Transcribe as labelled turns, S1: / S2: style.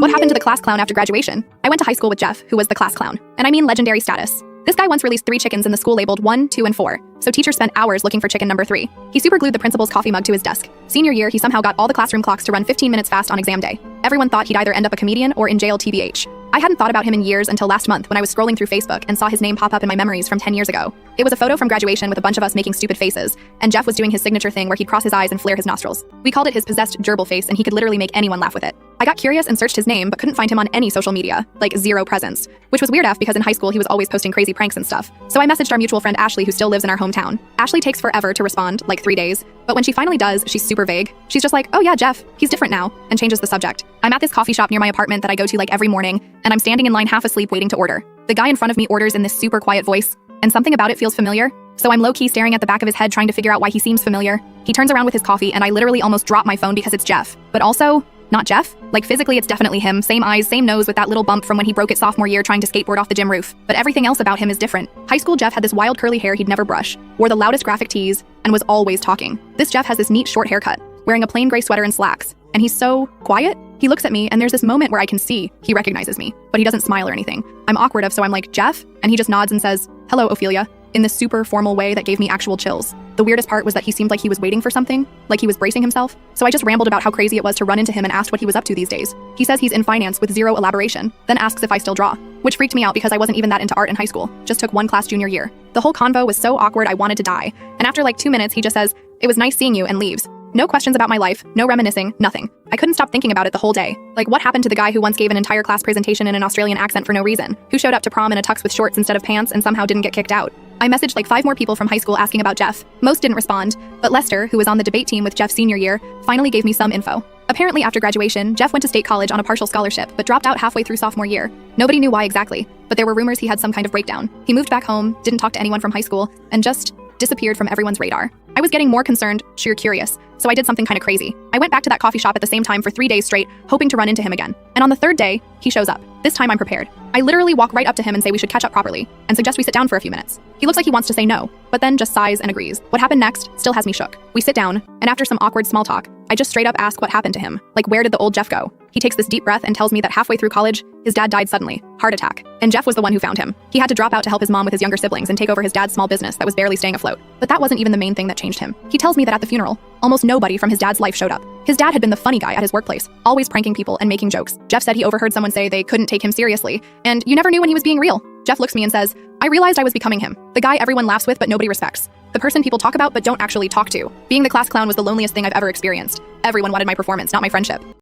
S1: What happened to the class clown after graduation? I went to high school with Jeff, who was the class clown. And I mean legendary status. This guy once released 3 chickens in the school labeled 1, 2, and 4, so teachers spent hours looking for chicken number 3. He superglued the principal's coffee mug to his desk. Senior year, he somehow got all the classroom clocks to run 15 minutes fast on exam day. Everyone thought he'd either end up a comedian or in jail TBH. I hadn't thought about him in years until last month when I was scrolling through Facebook and saw his name pop up in my memories from 10 years ago. It was a photo from graduation with a bunch of us making stupid faces, and Jeff was doing his signature thing where he'd cross his eyes and flare his nostrils. We called it his possessed gerbil face, and he could literally make anyone laugh with it. I got curious and searched his name, but couldn't find him on any social media, like 0 presence, which was weird because in high school he was always posting crazy pranks and stuff. So I messaged our mutual friend Ashley, who still lives in our hometown. Ashley takes forever to respond, like 3 days, but when she finally does, she's super vague. She's just like, "Oh yeah, Jeff, he's different now," and changes the subject. I'm at this coffee shop near my apartment that I go to like every morning, and I'm standing in line half asleep waiting to order. The guy in front of me orders in this super quiet voice, and something about it feels familiar. So I'm low-key staring at the back of his head trying to figure out why he seems familiar. He turns around with his coffee, and I literally almost drop my phone because it's Jeff. But also, not Jeff. Like physically, it's definitely him. Same eyes, same nose with that little bump from when he broke it sophomore year trying to skateboard off the gym roof. But everything else about him is different. High school Jeff had this wild curly hair he'd never brush, wore the loudest graphic tees, and was always talking. This Jeff has this neat short haircut, wearing a plain gray sweater and slacks. And he's so quiet. He looks at me, and there's this moment where I can see he recognizes me, but he doesn't smile or anything. I'm awkward so I'm like, "Jeff?" And he just nods and says, "Hello, Ophelia," in this super formal way that gave me actual chills. The weirdest part was that he seemed like he was waiting for something, like he was bracing himself. So I just rambled about how crazy it was to run into him and asked what he was up to these days. He says he's in finance with 0 elaboration, then asks if I still draw, which freaked me out because I wasn't even that into art in high school, just took 1 class junior year. The whole convo was so awkward I wanted to die, and after like 2 minutes he just says, "It was nice seeing you," and leaves. No questions about my life, no reminiscing, nothing. I couldn't stop thinking about it the whole day. Like, what happened to the guy who once gave an entire class presentation in an Australian accent for no reason? Who showed up to prom in a tux with shorts instead of pants and somehow didn't get kicked out? I messaged like 5 more people from high school asking about Jeff. Most didn't respond, but Lester, who was on the debate team with Jeff's senior year, finally gave me some info. Apparently after graduation, Jeff went to state college on a partial scholarship, but dropped out halfway through sophomore year. Nobody knew why exactly, but there were rumors he had some kind of breakdown. He moved back home, didn't talk to anyone from high school, and just disappeared from everyone's radar. I was getting more concerned, sheer curious, so I did something kind of crazy. I went back to that coffee shop at the same time for 3 days straight, hoping to run into him again. And on the 3rd day, he shows up. This time I'm prepared. I literally walk right up to him and say we should catch up properly, and suggest we sit down for a few minutes. He looks like he wants to say no, but then just sighs and agrees. What happened next still has me shook. We sit down, and after some awkward small talk, I just straight up ask what happened to him. Like, where did the old Jeff go? He takes this deep breath and tells me that halfway through college, his dad died suddenly, heart attack. And Jeff was the one who found him. He had to drop out to help his mom with his younger siblings and take over his dad's small business that was barely staying afloat. But that wasn't even the main thing that changed him. He tells me that at the funeral, almost nobody from his dad's life showed up. His dad had been the funny guy at his workplace, always pranking people and making jokes. Jeff said he overheard someone say they couldn't take him seriously, and you never knew when he was being real. Jeff looks at me and says, "I realized I was becoming him. The guy everyone laughs with but nobody respects. The person people talk about but don't actually talk to. Being the class clown was the loneliest thing I've ever experienced. Everyone wanted my performance, not my friendship."